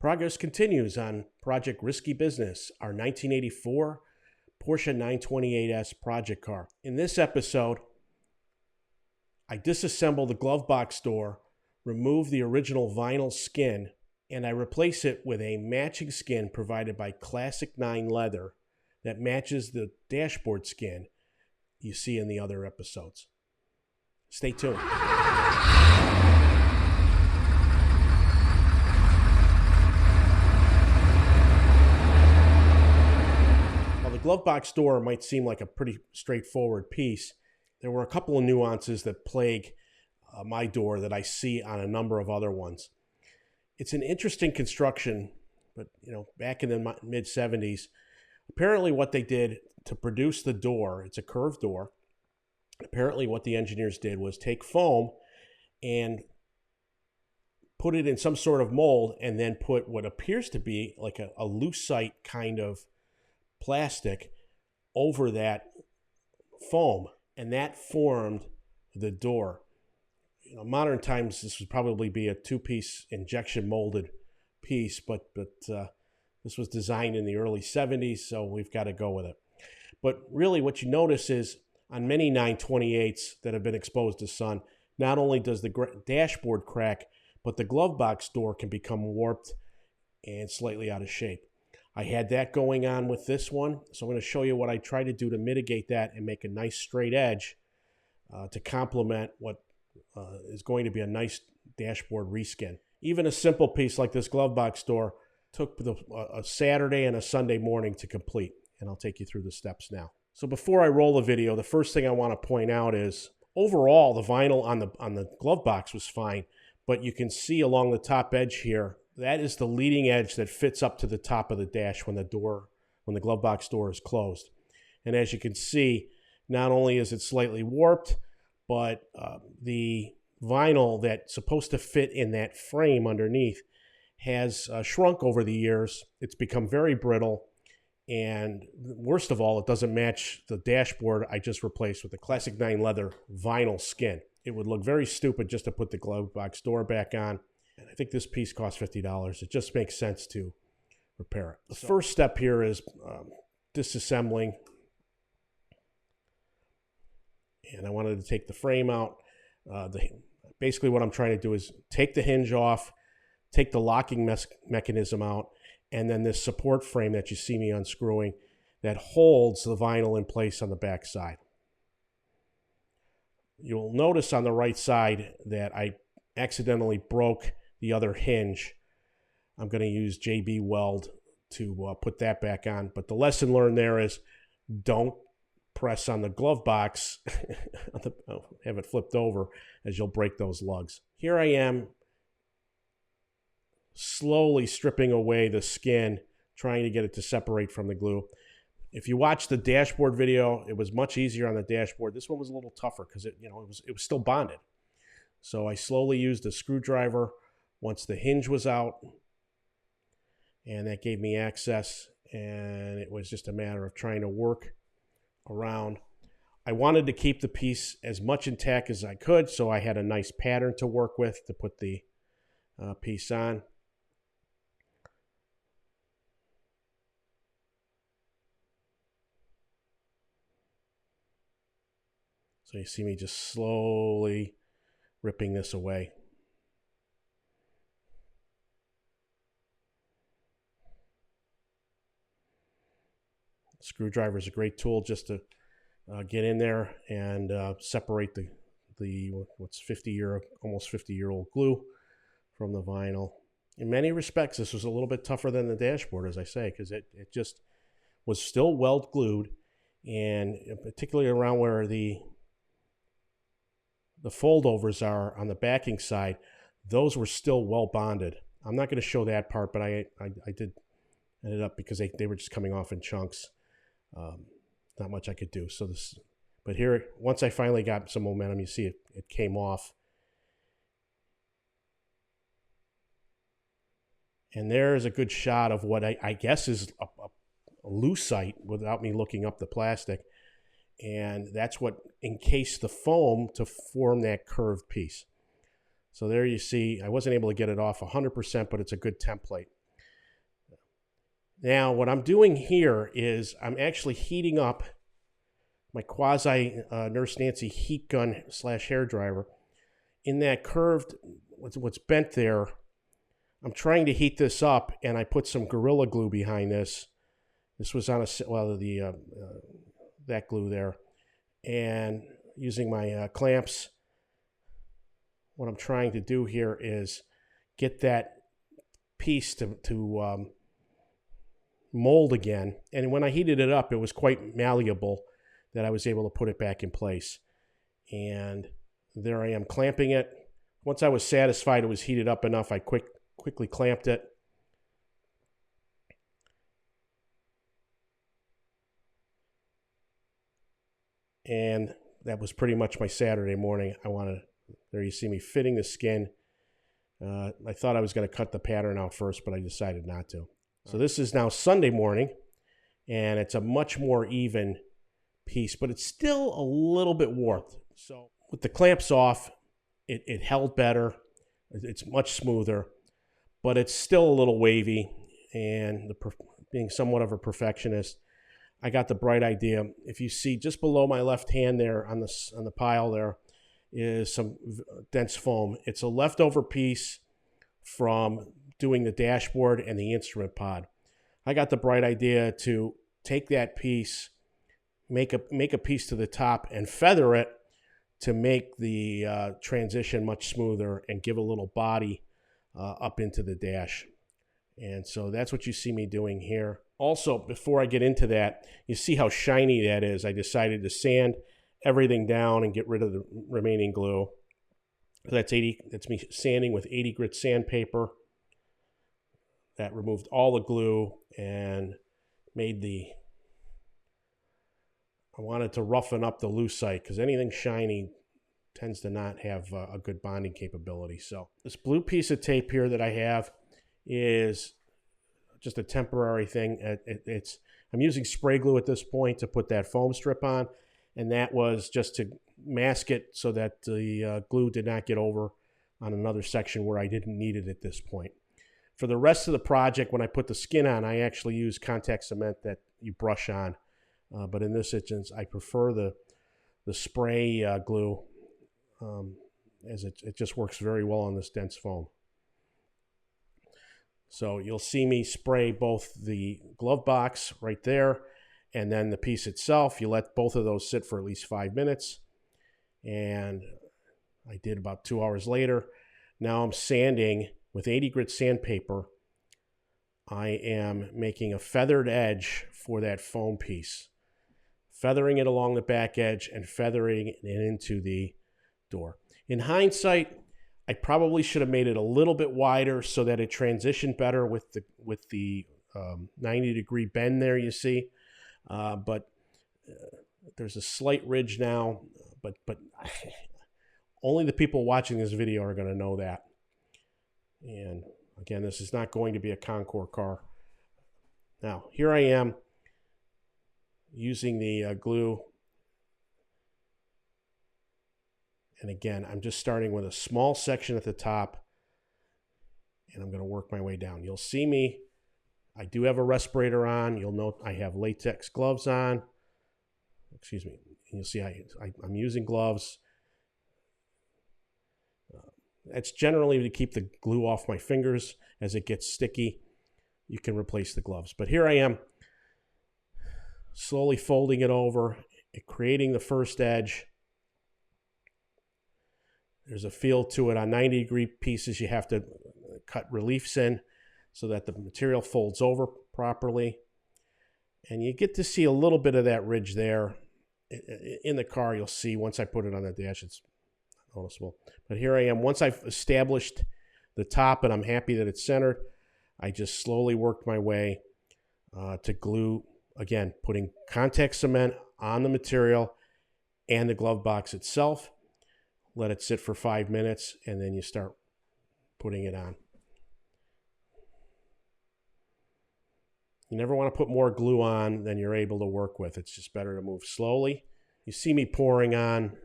Progress continues on Project Risky Business, our 1984 Porsche 928S project car. In this episode, I disassemble the glove box door, remove the original vinyl skin, and I replace it with a matching skin provided by Classic9 Leather that matches the dashboard skin you see in the other episodes. Stay tuned. While the glove box door might seem like a pretty straightforward piece, there were a couple of nuances that plague my door that I see on a number of other ones. It's an interesting construction, but back in the mid-70s, apparently what they did to produce the door, it's a curved door. Apparently what the engineers did was take foam and put it in some sort of mold and then put what appears to be like a lucite kind of plastic over that foam, and that formed the door. Modern times this would probably be a two-piece injection molded piece, but this was designed in the early 70s, so we've got to go with it. But really what you notice is on many 928s that have been exposed to sun, not only does the dashboard crack, but the glove box door can become warped and slightly out of shape. I had that going on with this one, so I'm going to show you what I try to do to mitigate that and make a nice straight edge to complement what is going to be a nice dashboard reskin. Even a simple piece like this glove box door took a Saturday and a Sunday morning to complete, and I'll take you through the steps now. So before I roll the video, the first thing I want to point out is overall the vinyl on the glove box was fine, but you can see along the top edge here, that is the leading edge that fits up to the top of the dash when the glove box door is closed. And as you can see, not only is it slightly warped, but the vinyl that's supposed to fit in that frame underneath has shrunk over the years. It's become very brittle, and worst of all, it doesn't match the dashboard I just replaced with the Classic9 Leather vinyl skin. It would look very stupid just to put the glove box door back on. And I think this piece costs $50. It just makes sense to repair it. The first step here is disassembling. And I wanted to take the frame out. Basically what I'm trying to do is take the hinge off, take the locking mechanism out, and then this support frame that you see me unscrewing that holds the vinyl in place on the back side. You'll notice on the right side that I accidentally broke the other hinge. I'm going to use JB Weld to put that back on. But the lesson learned there is don't press on the glove box, have it flipped over, as you'll break those lugs. Here I am slowly stripping away the skin, trying to get it to separate from the glue. If you watch the dashboard video, it was much easier on the dashboard. This one was a little tougher because it was still bonded. So I slowly used a screwdriver once the hinge was out, and that gave me access, and it was just a matter of trying to work around. I wanted to keep the piece as much intact as I could, so I had a nice pattern to work with to put the piece on. So you see me just slowly ripping this away. Screwdriver is a great tool just to get in there and separate the what's almost 50-year-old glue from the vinyl. In many respects, this was a little bit tougher than the dashboard, as I say, because it just was still weld glued, and particularly around where the foldovers are on the backing side, those were still well bonded. I'm not going to show that part, but I did ended up because they were just coming off in chunks. Not much I could do. But here, once I finally got some momentum, you see it came off. And there's a good shot of what I guess is a lucite without me looking up the plastic. And that's what encased the foam to form that curved piece. So there you see, I wasn't able to get it off 100%, but it's a good template. Now, what I'm doing here is I'm actually heating up my quasi Nurse Nancy heat gun slash hair dryer. In that curved, what's bent there, I'm trying to heat this up, and I put some Gorilla Glue behind this. This was on that glue there, and using my clamps. What I'm trying to do here is get that piece to mold again. And when I heated it up, it was quite malleable that I was able to put it back in place. And there I am clamping it. Once I was satisfied it was heated up enough, I quickly clamped it. And that was pretty much my Saturday morning. There you see me fitting the skin. I thought I was going to cut the pattern out first, but I decided not to. So this is now Sunday morning, and it's a much more even piece, but it's still a little bit warped. So with the clamps off, it held better. It's much smoother, but it's still a little wavy. And being somewhat of a perfectionist, I got the bright idea. If you see just below my left hand there on the pile there is some dense foam. It's a leftover piece from doing the dashboard and the instrument pod. I got the bright idea to take that piece, make a piece to the top and feather it to make the transition much smoother and give a little body up into the dash. And so that's what you see me doing here. Also, before I get into that, you see how shiny that is. I decided to sand everything down and get rid of the remaining glue. That's me sanding with 80 grit sandpaper. That removed all the glue and made I wanted to roughen up the Lucite because anything shiny tends to not have a good bonding capability. So this blue piece of tape here that I have is just a temporary thing. I'm using spray glue at this point to put that foam strip on, and that was just to mask it so that the glue did not get over on another section where I didn't need it at this point. For the rest of the project, when I put the skin on, I actually use contact cement that you brush on. But in this instance, I prefer the spray glue as it just works very well on this dense foam. So you'll see me spray both the glove box right there and then the piece itself. You let both of those sit for at least 5 minutes. And I did about 2 hours later. Now I'm sanding with 80 grit sandpaper. I am making a feathered edge for that foam piece, feathering it along the back edge and feathering it into the door. In hindsight, I probably should have made it a little bit wider so that it transitioned better with the 90-degree bend there, you see. But there's a slight ridge now, but only the people watching this video are going to know that. And again, this is not going to be a Concours car. Now, here I am using the glue. And again, I'm just starting with a small section at the top, and I'm going to work my way down. You'll see me. I do have a respirator on. You'll note I have latex gloves on. Excuse me. You'll see I'm using gloves. That's generally to keep the glue off my fingers. As it gets sticky, you can replace the gloves. But here I am, slowly folding it over, creating the first edge. There's a feel to it. On 90-degree pieces, you have to cut reliefs in so that the material folds over properly. And you get to see a little bit of that ridge there. In the car, you'll see once I put it on the dash, it's noticeable. But here I am. Once I've established the top and I'm happy that it's centered, I just slowly worked my way to glue, again, putting contact cement on the material and the glove box itself. Let it sit for 5 minutes, and then you start putting it on. You never want to put more glue on than you're able to work with. It's just better to move slowly. You see me pouring on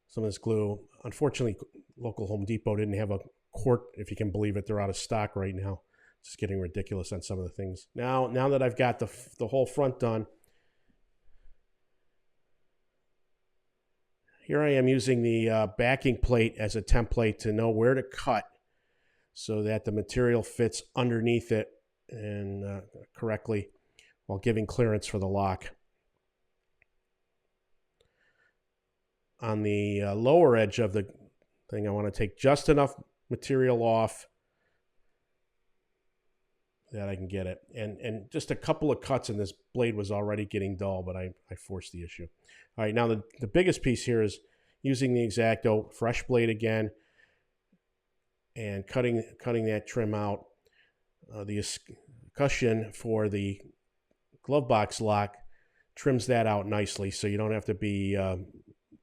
some of this glue. Unfortunately, local Home Depot didn't have a quart, if you can believe it. They're out of stock right now. It's getting ridiculous on some of the things. Now that I've got the whole front done, here I am using the backing plate as a template to know where to cut so that the material fits underneath it and correctly while giving clearance for the lock. On the lower edge of the thing, I want to take just enough material off that I can get it. And just a couple of cuts, and this blade was already getting dull, but I forced the issue. All right, now the biggest piece here is using the X-Acto fresh blade again and cutting that trim out. The cushion for the glove box lock trims that out nicely, so you don't have to be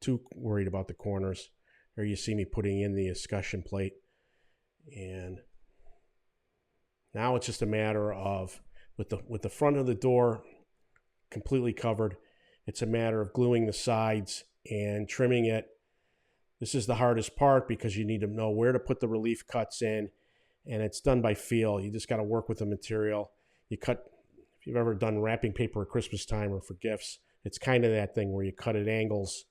too worried about the corners. Here you see me putting in the escutcheon plate, and now it's just a matter of, with the front of the door completely covered, it's a matter of gluing the sides and trimming it. This is the hardest part because you need to know where to put the relief cuts in, and it's done by feel. You just got to work with the material. You cut, if you've ever done wrapping paper at Christmas time or for gifts, it's kind of that thing where you cut at angles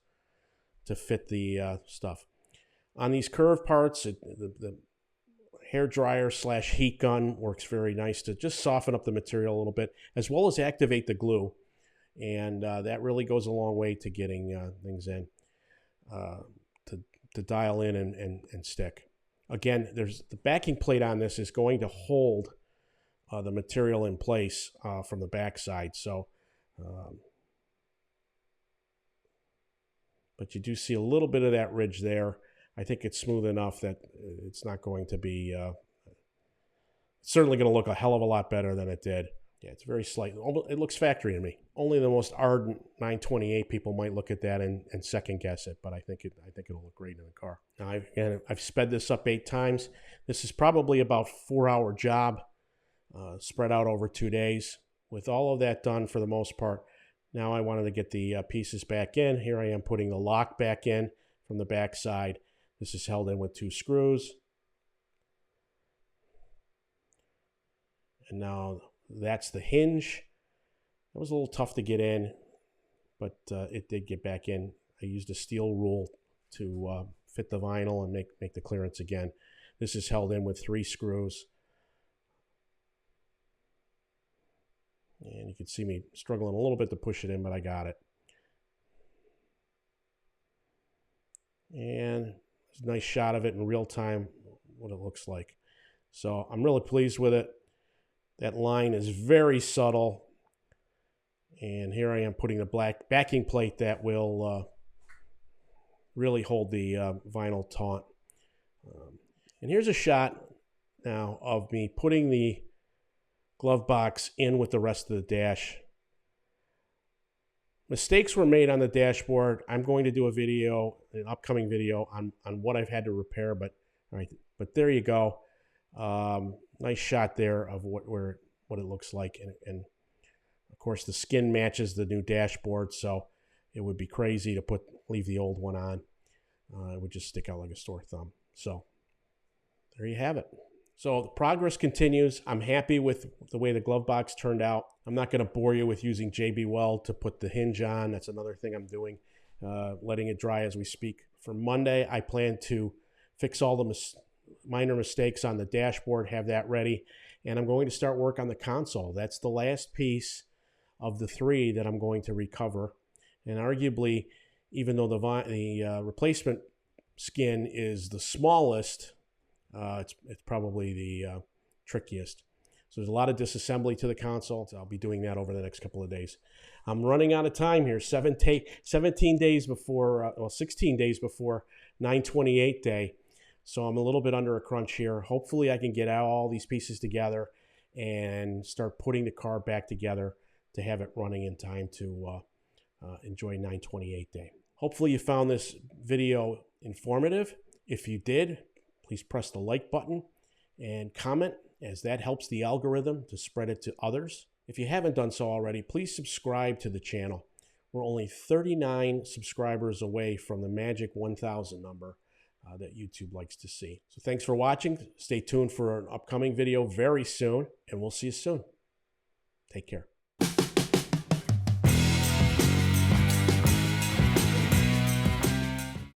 to fit the stuff. On these curved parts, the hair dryer / heat gun works very nice to just soften up the material a little bit, as well as activate the glue. And that really goes a long way to getting things in, to dial in and stick. Again, there's the backing plate on this is going to hold the material in place from the back side. So, but you do see a little bit of that ridge there. I think it's smooth enough that it's not going to be, it's certainly going to look a hell of a lot better than it did. Yeah, it's very slight. It looks factory to me. Only the most ardent 928 people might look at that and second guess it, but I think it'll look great in the car. Now, I've sped this up 8 times. This is probably about a 4-hour job, spread out over 2 days. With all of that done for the most part, now I wanted to get the pieces back in. Here I am putting the lock back in from the back side. This is held in with 2 screws. And now that's the hinge. It was a little tough to get in, but it did get back in. I used a steel rule to fit the vinyl and make the clearance again. This is held in with 3 screws. And you can see me struggling a little bit to push it in, but I got it. And it's a nice shot of it in real time, what it looks like. So I'm really pleased with it. That line is very subtle. And here I am putting the black backing plate that will really hold the vinyl taut. And here's a shot now of me putting the glove box in with the rest of the dash. Mistakes were made on the dashboard. I'm going to do a video, an upcoming video on what I've had to repair, but all right, but there you go. Nice shot there of what it looks like, and of course the skin matches the new dashboard, so it would be crazy to leave the old one on. It would just stick out like a sore thumb. So there you have it. So the progress continues. I'm happy with the way the glove box turned out. I'm not going to bore you with using JB Weld to put the hinge on. That's another thing I'm doing, letting it dry as we speak. For Monday, I plan to fix all the minor mistakes on the dashboard, have that ready, and I'm going to start work on the console. That's the last piece of the 3 that I'm going to recover. And arguably, even though the replacement skin is the smallest, it's probably the trickiest. So there's a lot of disassembly to the console. So I'll be doing that over the next couple of days. I'm running out of time here. 16 days before 928 day. So I'm a little bit under a crunch here. Hopefully I can get all these pieces together and start putting the car back together to have it running in time to enjoy 928 day. Hopefully you found this video informative. If you did, please press the like button and comment, as that helps the algorithm to spread it to others. If you haven't done so already, please subscribe to the channel. We're only 39 subscribers away from the magic 1,000 number. that YouTube likes to see. So thanks for watching. Stay tuned for an upcoming video very soon, and we'll see you soon. Take care.